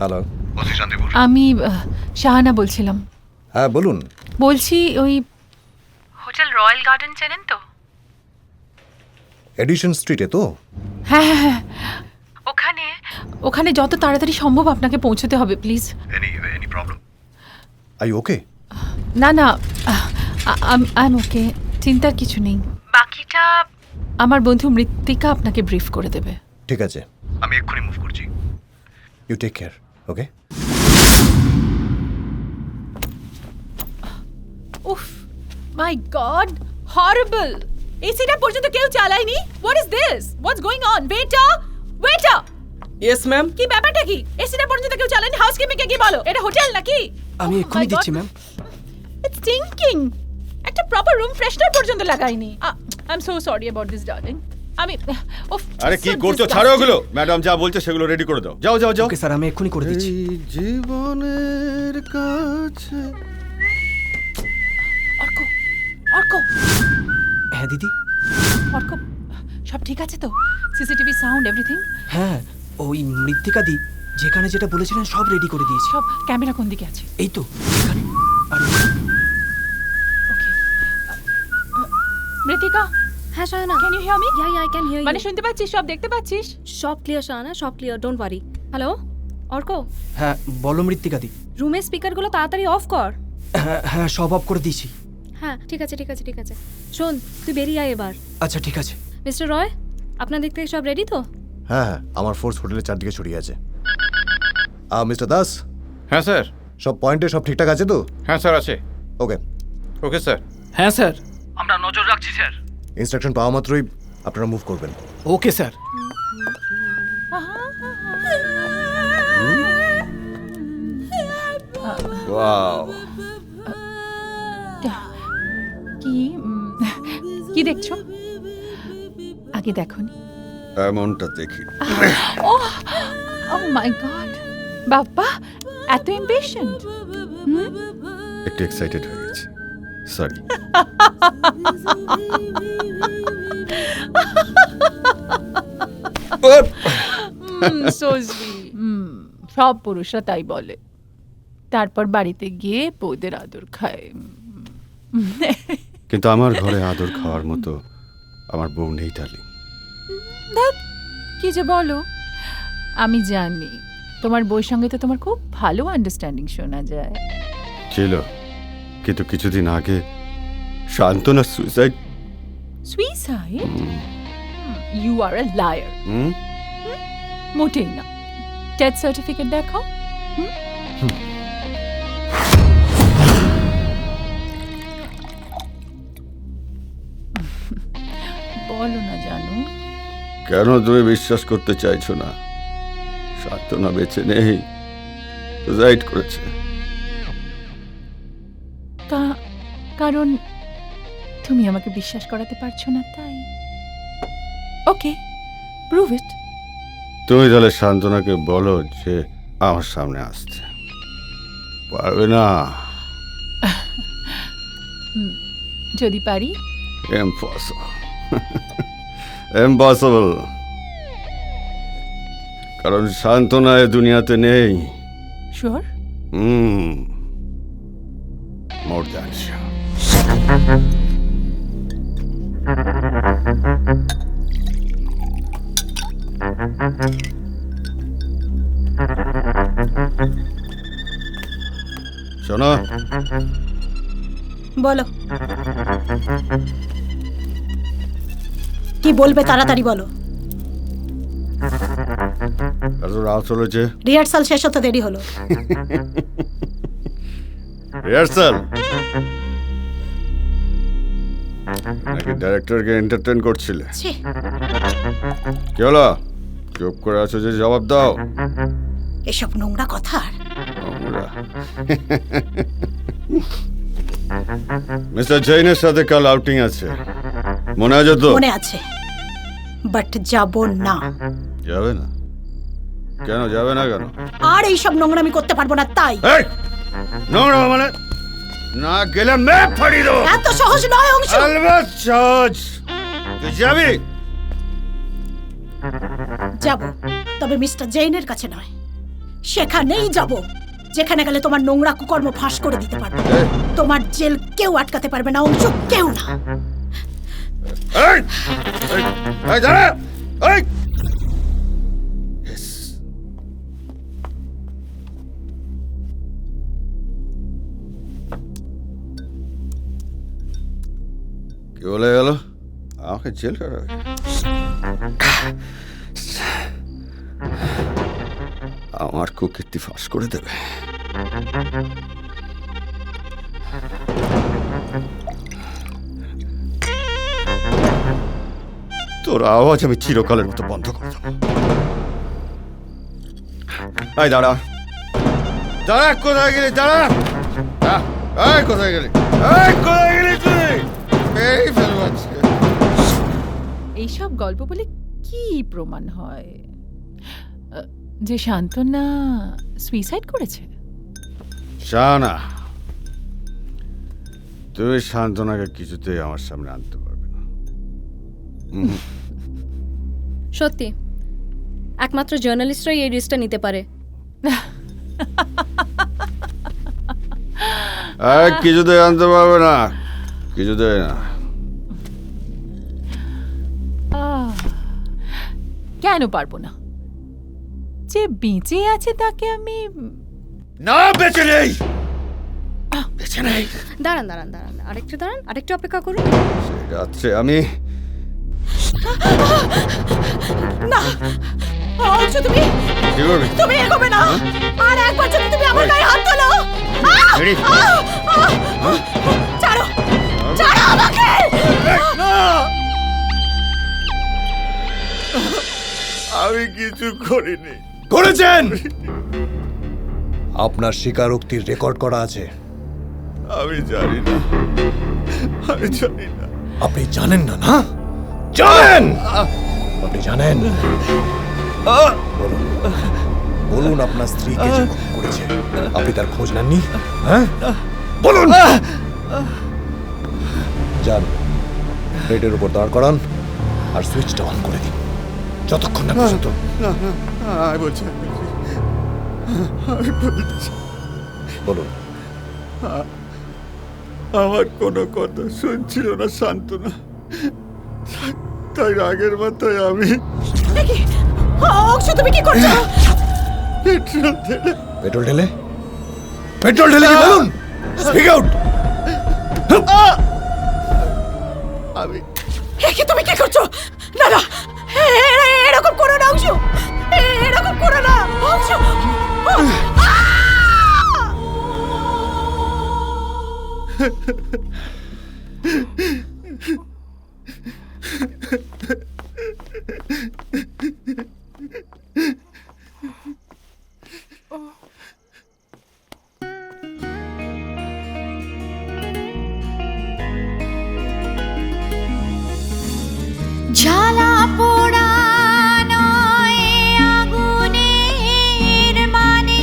Hello, আমি শাহানা বলছিলাম। হ্যাঁ বলুন। বলছি ওই হোটেল রয়্যাল গার্ডেন চেনেন তো? এডিশন স্ট্রিটে তো? হ্যাঁ হ্যাঁ হ্যাঁ, ওখানে ওখানে যত তাড়াতাড়ি সম্ভব আপনাকে পৌঁছতে হবে প্লিজ। Any problem? আই ওকে? না না, আই এম ওকে, চিন্তার কিছু নেই। বাকিটা আমার বন্ধু মৃত্তিকা আপনাকে ব্রিফ করে দেবে। ঠিক আছে, আমি এক্ষুনি মুভ করছি। You take care, okay? উফ, মাই গড, হরিবল! এসিটা পর্যন্ত কেউ চালায়নি। What is this? What's going on? Waiter, waiter! Yes ma'am. কি ব্যাপারটা কি? এসিটা পর্যন্ত কেউ চালায়নি। হাউসকিপিং কে কি বলো? এটা হোটেল নাকি? আমি এক্ষুনি দিচ্ছি ম্যাম। ইটস স্টিংকিং। একটা প্রপার রুম ফ্রেশনার পর্যন্ত লাগাইনি। I am so sorry about this darling. আমি আরে কি করছো? ছাড়ো ওগুলো। ম্যাডাম যা বলছে সেগুলো রেডি করে দাও। যাও যাও যাও। ওকে স্যার, আমি এক্ষুনি করে দিচ্ছি। জীবনের কাছে অর্ক, অর্ক, হ্যাঁ দিদি। অর্ক, সব ঠিক আছে তো? CCTV sound everything? হ্যাঁ, ওই মৃত্তিকা দি যেখানে যেটা বলেছিলেন সব রেডি করে দিয়েছি। সব ক্যামেরা কোন দিকে আছে? এই তো এখানে। আর ওকে। মৃত্তিকা, হ্যাঁ Shahana, can you hear me? yeah I can hear you. মানে শুনতে পাচ্ছিস? সব দেখতে পাচ্ছিস? সব ক্লিয়ার শাহানা, সব clear, don't worry. Hello Arka, হ্যাঁ বলো মৃত্তিকা দি। রুমের স্পিকারগুলো তাড়াতাড়ি অফ কর। হ্যাঁ হ্যাঁ, সব অফ করে দিয়েছি। হ্যাঁ ঠিক আছে ঠিক আছে ঠিক আছে। শোন, তুই বেরিয়ে আয় এবার। আচ্ছা ঠিক আছে। মিস্টার রয়, আপনার দিক থেকে সব রেডি তো? হ্যাঁ হ্যাঁ, আমার ফোর্স হোটেলের চারদিকে ছড়িয়ে আছে। মিস্টার দাস, হ্যাঁ স্যার। সব পয়েন্টে সব ঠিকঠাক আছে তো? হ্যাঁ স্যার আছে। ওকে, ওকে স্যার। হ্যাঁ স্যার। আমরা নজর রাখছি স্যার। ইনস্ট্রাকশন পাওয়া মাত্রই আপনারা মুভ করবেন। Okay sir. ওয়াও, কি কি দেখছো? আগে দেখোনি? এমনটা দেখি। ও মাই গড, বাবা এত ইমপেশেন্ট! একটু এক্সাইটেড হয়ে গেছি, সরি। So sweet. সব পুরুষরা তাই বলে, তারপর বাড়িতে গিয়ে বউদের আদর খায়। কিন্তু আমার ঘরে আদর খাওয়ার মতো আমার বউ নেই ডার্লিং। ধ্যাৎ, কি যে বলো! আমি জানি তোমার বউয়ের সঙ্গে তো তোমার খুব ভালো আন্ডারস্ট্যান্ডিং শোনা যায়। ছিল, কিন্তু কিছুদিন আগে Shantana suicide. Suicide? You are a liar. মোটেই না। ডেথ সার্টিফিকেট দেখাও। বলো না জানো। কেন তুমি বিশ্বাস করতে চাইছো না? শান্তনা বেঁচে নেই, সুইসাইড করেছে। কারণ তুমি আমাকে বিশ্বাস করাতে পারছো না, তাই। ওকে, প্রুভ ইট। তুমি তাহলে শান্তনাকে বলো যে আমার সামনে আসতে পারবে না। যদি পারি? Impossible, impossible. কারণ শান্তনা এ দুনিয়াতে নেই। শিওর? More than sure. শোনো, বলো কি বলবে, তাড়াতাড়ি বলো। এত রাত চলেছে, রিহার্সাল শেষ হতে দেরি হলো। রিহার্সাল নাকি ডাইরেক্টরকে এন্টারটেইন করছিলে? ছি, কি হলো? চুপ করে আছো যে, জবাব দাও। এসব নোংরা কথা। মিস্টার জৈনের সাথে কাল আউটিং আছে, মনে আছে তো? মনে আছে, বাট যাব না। যাবে না? কেন যাবে না? কেন? আর এইসব নোংরামি করতে পারবো না, তাই। এই, নোংরা মানে না গেলে ম্যাপ ফাড়িয়ে দেবো। এত সহজ নয় অংশু। আলবাত সহজ। তুই যাবি? যাব, তবে মিস্টার জৈনের কাছে নয়। সেখানেই যাব, যেখানে গেলে তোমার নোংরা কুকর্ম ফাঁস করে দিতে পারবে। তোমার জেল কেউ আটকাতে পারবে না অংশু, কেউ না। এই! এই! এই, দাঁড়া! এই! Yes! কি বলে গেল? আমাকে জেল কাটাবে? আমার কুকীর্তি ফাঁস করে দেবে। তোর আওয়াজ আমি চিরকালের মতো বন্ধ করে দেবো। এই দাঁড়া, দাঁড়া, কোথায় গেলি? দাঁড়া, এই কোথায় গেলি? এই কোথায় গেলি তুই? এই ফেলবো আজকে। এইসব গল্প বলে কি প্রমাণ হয় যে শান্তনা সুইসাইড করেছে? শানা, তুমি শান্তনাকে কিছুতেই আমার সামনে আনতে পারবে না। সত্যি একমাত্র জার্নালিস্টরাই এই রিস্কটা নিতে পারে। কিছুতেই আনতে পারবে না, কিছুতেই না। কেন পারবো না? যে বেঁচে আছে তাকে আমি না, বেঁচে নেই, বেঁচে নেই। দাঁড়ান দাঁড়ান দাঁড়ান, আরেকটু অপেক্ষা করুন। সেই রাত্রে আমি না অংশু, তুমি কি করবি? তুমি এগোবে না। আর একবার যদি তুমি আমার গায়ে হাত তোলো, ছাড়ো, ছাড়ো আমাকে। আমি কিছু করিনি। করেছেন। আপনার স্বীকারোক্তির রেকর্ড করা আছে। আমি জানি না, আমি জানি না। আপনি জানেন না? না জানেন, আপনি জানেন। বলুন, বলুন আপনার স্ত্রীকে যে খুন করেছে আপনি তার খোঁজ নেননি? হ্যাঁ বলুন। যান, বেডের উপর দাঁড় করান আর সুইচটা অন করে দিন যতক্ষণ না পর্যন্ত। আমি বলছি, বলুন। আমার কোনো কথা শুনছিল না শান্তনা, তাই রাগের মাথায় আমি অংশু, তুমি কি করছো? পেট্রোল ঢেলে, পেট্রোল ঢেলে কি? বলুন, স্পিক আউট। আমি তুমি কি করছো? না না, এরকম করো না অংশু, এরকম করো না অংশু। জ্বালা পোড়া নয় আগুনের মানে,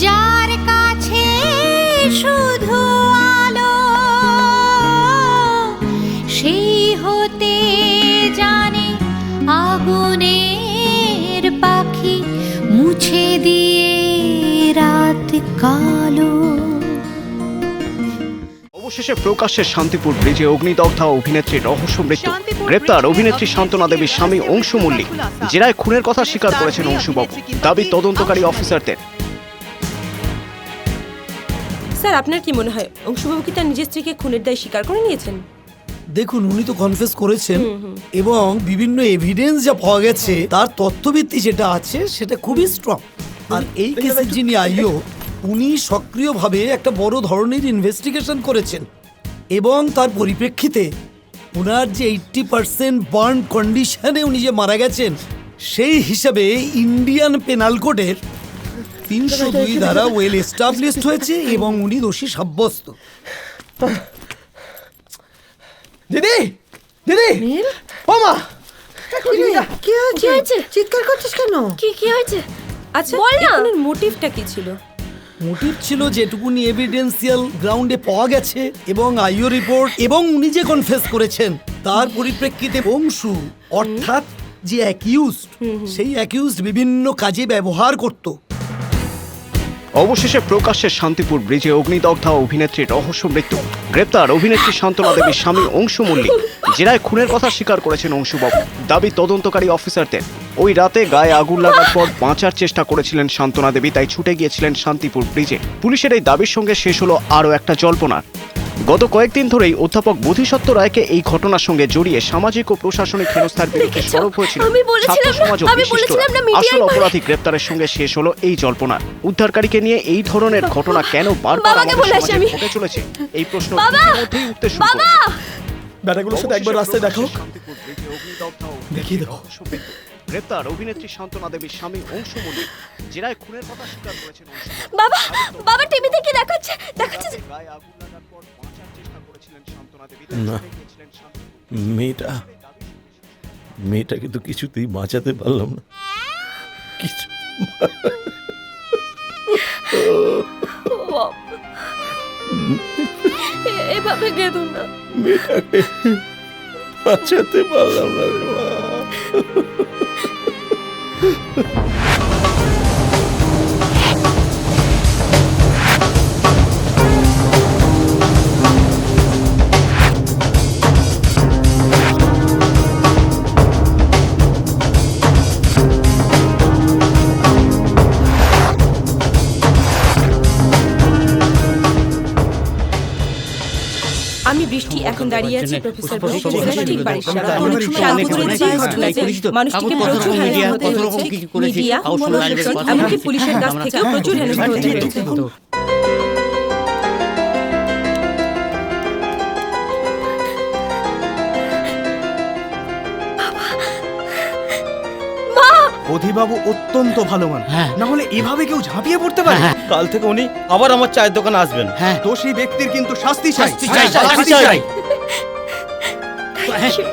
যার কাছে শুধু আলো সেই হতে জানে আগুনের পাখি মুছে দিয়ে রাত কালো। অবশেষে প্রকাশ্যে শান্তিপুর ব্রিজে অগ্নিদগ্ধা অভিনেত্রীর রহস্য মৃত্যু। গ্রেপ্তার অভিনেত্রী শান্তনা দেবীর স্বামী অংশু মল্লিক। জেরায় খুনের কথা স্বীকার করেছেন অংশুবাবু। দাবি তদন্তকারী অফিসারদের। স্যার, আপনার কি মনে হয় অংশুবাবু কি তার নিজের স্ত্রীকে খুনের দায় স্বীকার করে নিয়েছেন? দেখুন, উনি তো কনফেস করেছেন এবং বিভিন্ন এভিডেন্স যা পাওয়া গেছে তার তথ্যভিত্তি যেটা আছে সেটা খুবই স্ট্রং। আর এই কেসের যিনি আইও, উনি সক্রিয়ভাবে একটা বড় ধরনের ইনভেস্টিগেশন করেছেন এবং তার পরিপ্রেক্ষিতে ওনার যে 80% বার্ন কন্ডিশনে উনি যে মারা গেছেন, সেই হিসাবে ইন্ডিয়ান পেনাল কোডের 302 ধারা ওয়েল এস্টাবলিশড হয়েছে এবং উনি দোষী সাব্যস্ত। দিদি, দিদি, মামা, কি হয়েছে? চিৎকার করছিস কেন? কি হয়েছে? আচ্ছা, এর মোটিভটা কি ছিল? মোটিভ ছিল যেটুকুনি এভিডেন্সিয়াল গ্রাউন্ডে পাওয়া গেছে এবং আইও রিপোর্ট এবং উনি যে কনফেস করেছেন তার পরিপ্রেক্ষিতে অংশু অর্থাৎ যে অ্যাকিউজড, সেই অ্যাকিউজড বিভিন্ন কাজে ব্যবহার করত অবশেষে প্রকাশ্যে শান্তিপুর ব্রিজে অগ্নিদগ্ধা অভিনেত্রীর রহস্য মৃত্যু। গ্রেপ্তার অভিনেত্রী সান্ত্বনা দেবীর স্বামী অংশু মল্লিক, জেরায় খুনের কথা স্বীকার করেছেন অংশুবাবু। দাবি তদন্তকারী অফিসারদের, ওই রাতে গায়ে আগুন লাগার পর বাঁচার চেষ্টা করেছিলেন সান্ত্বনা দেবী, তাই ছুটে গিয়েছিলেন শান্তিপুর ব্রিজে। পুলিশের এই দাবির সঙ্গে শেষ হলো আরও একটা জল্পনা। গত কয়েকদিন ধরেই অধ্যাপক বোধিসত্ত্ব রায়কে এই ঘটনার সঙ্গে জড়িয়ে সামাজিক ও প্রশাসনিক হেনস্থার বিরুদ্ধে সরব হয়েছিল ছাত্র সমাজ ও বিশিষ্টরা। আসল অপরাধী গ্রেপ্তারের সঙ্গে শেষ হলো এই জল্পনা। উদ্ধারকারীকে নিয়ে এই ধরনের ঘটনা কেন বারবার আমাদের সমাজে ঘটে চলেছে, এই প্রশ্ন ইতিমধ্যেই উঠতে শুরু করেছে। ব্যাটাগুলোর সাথে একবার রাস্তায় দেখো, শান্তিপুর ব্রিজে অগ্নিদগ্ধা দেখিয়ে দাও। রহস্য মৃত্যু। গ্রেপ্তার অভিনেত্রী সান্ত্বনা দেবীর স্বামী অংশু মল্লিক, জেরায় খুনের কথা স্বীকার করেছেন অংশু। বাবা বাবা টিভিতে কি দেখাচ্ছে দেখাচ্ছে যে- গায়ে আগুন লাগার পর বাঁচার চেষ্টা করেছিলেন সান্ত্বনা দেবী, না। তাই ছুটে গিয়েছিলেন শান্তিপুর। মেয়েটাকে তো কিছুতেই বাঁচাতে পারলাম না। কিছু এভাবে কেঁদো না। মেয়েটাকে বাঁচাতে পারলাম না রে মা। আমি বৃষ্টি এখন দাঁড়িয়ে আছি প্রফেসর বশিরের ঠিক বাড়ির সামনে। শান্তিপুরের যে ঘটনাতে মানুষটিকে প্রচুর হেনস্থা হতে হয়েছে, মিডিয়া, প্রশাসন, এমনকি পুলিশের কাছ থেকেও প্রচুর হেনস্থা হতে হয়েছে। অধিবাবু অত্যন্ত ভালো মানুষ, না হলে এভাবে কেউ ঝাঁপিয়ে পড়তে পারে? কাল থেকে উনি আবার আমার চায়ের দোকানে আসবেন। দোষী ব্যক্তির কিন্তু শাস্তি চাই, শাস্তি চাই।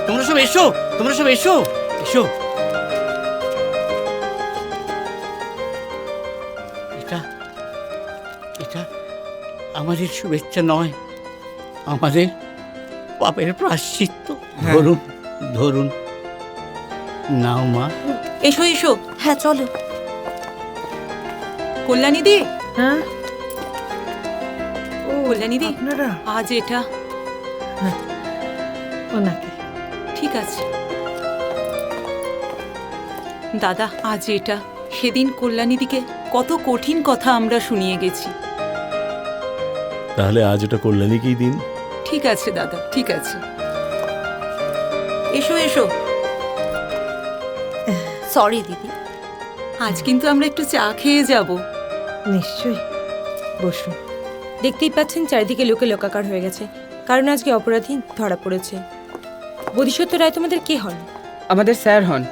তোমরা সব এসো, তোমরা সব এসো, এসো। এটা এটা আমাদের শুভেচ্ছা নয়, আমাদের পাপের প্রায়শ্চিত্ত। ধরুন ধরুন, নাও মা। এসো এসো। হ্যাঁ চলো। কল্যাণী দি, হ্যাঁ কল্যাণী দি, আপনারা আজ এটা ওনাকে ঠিক আছে দাদা, আজ এটা সেদিন কল্যাণীদিকে কত কঠিন কথা আমরা শুনিয়ে গেছি। তাহলে আজ ওটা কল্যাণীকেই দিন। ঠিক আছে দাদা, ঠিক আছে। এসো এসো। সরি দিদি। আজ কিন্তু আমরা একটু চা খেয়ে যাব। নিশ্চয়ই, বসুন। দেখতেই পাচ্ছেন চারিদিকে লোকে লোকাকার হয়ে গেছে, কারণ আজকে অপরাধী ধরা পড়েছে। বোধিসত্ত্ব রায় তোমাদের কে হন? আমাদের স্যার হন।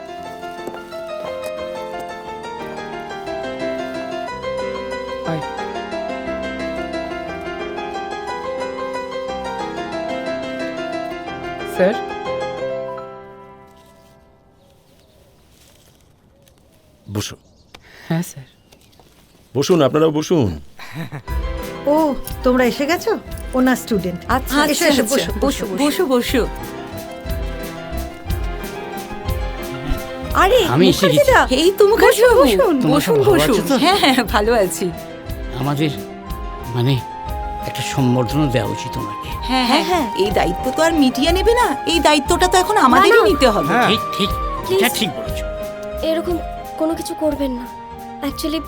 স্যার, বসুন। হ্যাঁ স্যার। বসুন, আপনারাও বসুন। ও, তোমরা এসে গেছো? ওনার স্টুডেন্ট। আচ্ছা এসো, এসো, বসো, বসো, বসো বসো। আরে আমি এসে গেছি। মুখার্জিদা, এই তো মুখার্জি বাবু। বসুন তোমরা সব বসুন ভালো বসুন। আছো তো? হ্যাঁ হ্যাঁ ভালো আছি। আমাদের মানে একটা সম্বর্ধনা দেওয়া উচিত ওনাকে। হ্যাঁ হ্যাঁ হ্যাঁ, এই দায়িত্ব তো আর মিডিয়া নেবে না, এই দায়িত্বটা তো এখন আমাদেরই নিতে হবে। ঠিক ঠিক, এটা ঠিক বলেছো। এরকম কোনো কিছু করবেন না। অ্যাকচুয়ালি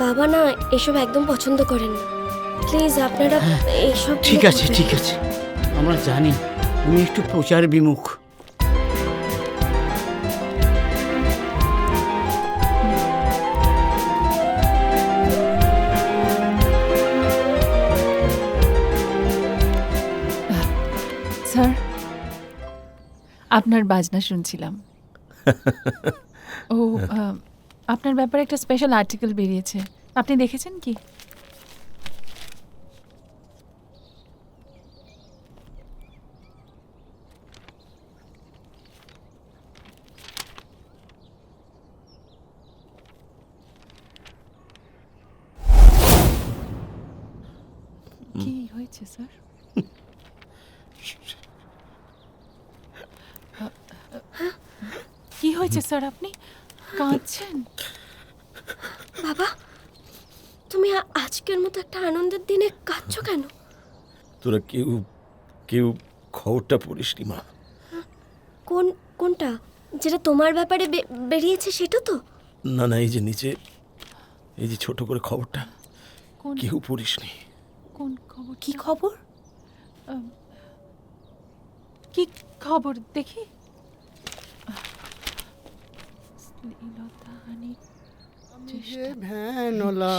বাবা না এসব একদম পছন্দ করেন না। প্লিজ আপনারা এইসব ঠিক আছে ঠিক আছে, আমরা জানি উনি একটু প্রচার বিমুখ। স্যার, আপনার বাজনা শুনছিলাম। ও, আপনার ব্যাপারে একটা স্পেশাল আর্টিকেল বেরিয়েছে, আপনি দেখেছেন কি? কি হয়েছে স্যার? কি হয়েছে স্যার, আপনি কাঁদছেন? বাবা তুমি আজকের মতো একটা আনন্দের দিনে কাঁদছো কেন? তোরা কেউ কেউ খবরটা পড়িসনি মা? কোনটা? যেটা তোমার ব্যাপারে বেরিয়েছে সেটা তো? না না, এই যে নিচে, এই যে ছোট করে খবরটা কেউ পড়িসনি? কোন খবর? কি খবর? কি খবর দেখি? ভ্যানলা,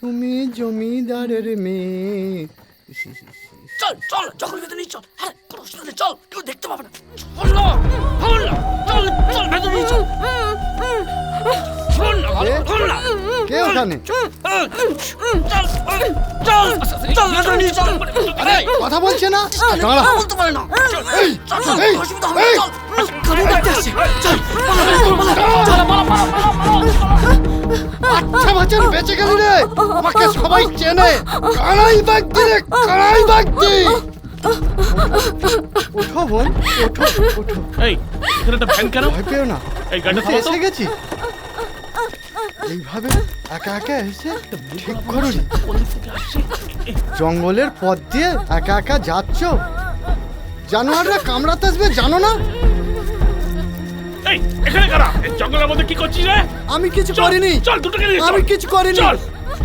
তুমি জমিদারের মেয়ে। চল চল, জঙ্গল ভেতরে নিয়ে চল। হ্যাঁ, কোনো অসুবিধা নেই, চল, কেউ দেখতে পাবে না। চল চল, ভেতরে নিয়ে চল। কে ওখানে? কথা বলছে না? বলতে পারে না। আচ্ছা বাচ্চা, বেঁচে গেলি রে। আমাকে সবাই চেনে। কানাই বাগদি রে, কানাই বাগদি। ওঠো বোন, ওঠো ওঠো। এই, এখানে একটা ভ্যান কেন? ভয় পেও না, এই গাড়িটা এসে গেছি। এইভাবে একা একা এসে ঠিক করুন। জঙ্গলের পথ দিয়ে একা একা যাচ্ছ, জানোয়াররা কামড়াতে আসবে জানো না? এই, এখানে কারা? এই জঙ্গলের মধ্যে কি করছিস রে? আমি কিছু করিনি। চল, দুটোকে নিয়ে চল। আমি কিছু করিনি। চল,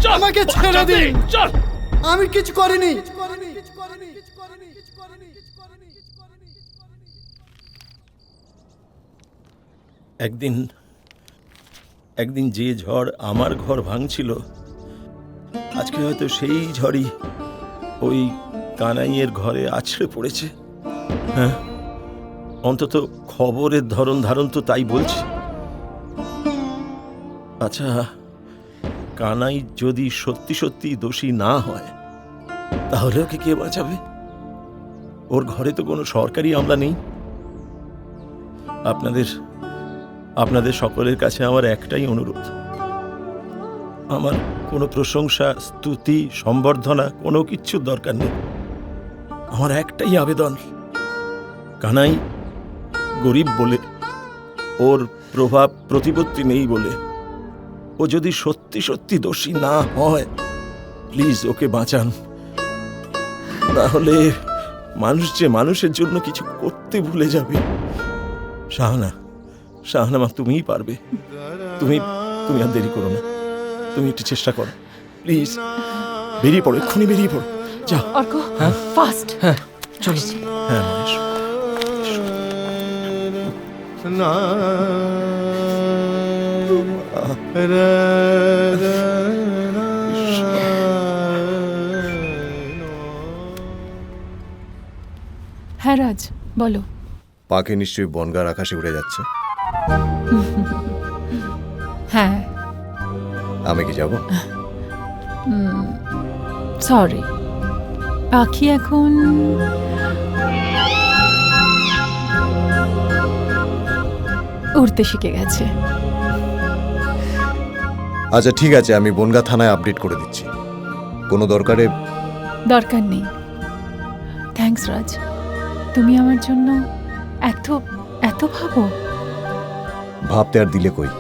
চল, আমাকে ছেড়ে দিন। চল। আমি কিছু করিনি। একদিন যে ঝড় আমার ঘর ভাঙছিল, আজকে হয়তো সেই ঝড়ই ওই কানাইয়ের ঘরে আছড়ে পড়েছে। হ্যাঁ, অন্তত খবরের ধরন ধারণ তো তাই বলছে। আচ্ছা, কানাই যদি সত্যি সত্যি দোষী না হয়, তাহলে ওকে কে বাঁচাবে? ওর ঘরে তো কোনো সরকারি আমলা নেই। আপনাদের সকলের কাছে আমার একটাই অনুরোধ, আমার কোনো প্রশংসা, স্তুতি, সম্বর্ধনা কোনো কিচ্ছুর দরকার নেই। আমার একটাই আবেদন, কানাই গরিব বলে, ওর প্রভাব প্রতিপত্তি নেই বলে, ও যদি সত্যি সত্যি দোষী না হয়, প্লিজ ওকে বাঁচান। তাহলে মানুষ যে মানুষের জন্য কিছু করতে ভুলে যাবে। শাহানা মা, তুমিই পারবে। তুমি আর দেরি করো না, তুমি একটু চেষ্টা করো প্লিজ। বেরিয়ে পড়ো, এক্ষুনি বেরিয়ে পড়ো, যাও। অর্ক, ফাস্ট। হ্যাঁ, চলো। হ্যাঁ মহেশ। না হ্যাঁ রাজ, বলো। পাখি নিশ্চয়ই বনগার আকাশে উড়ে যাচ্ছে। হ্যাঁ। আমি কি যাব? সরি, পাখি এখন উড়তে শিখে গেছে। আচ্ছা ঠিক আছে, আমি বনগা থানায় আপডেট করে দিচ্ছি। কোনো দরকার নেই। থ্যাঙ্কস রাজ, তুমি আমার জন্য এত ভাবো। ভাবতে আর দিলে কই।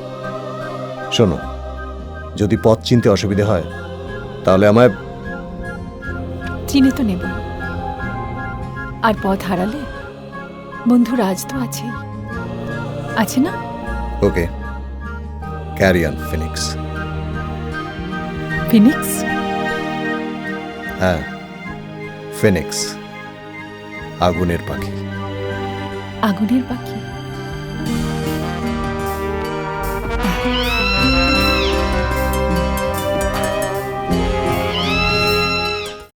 শোনো, যদি পথ চিনতে অসুবিধা হয় তাহলে আমায় চিনে তো নেব, আর পথ হারালে বন্ধু রাজ তো আছেই, আছে না? ওকে, ক্যারি অন ফিনিক্স। ফিনিক্স? হ্যাঁ, ফিনিক্স, আগুনের পাখি। আগুনের পাখি?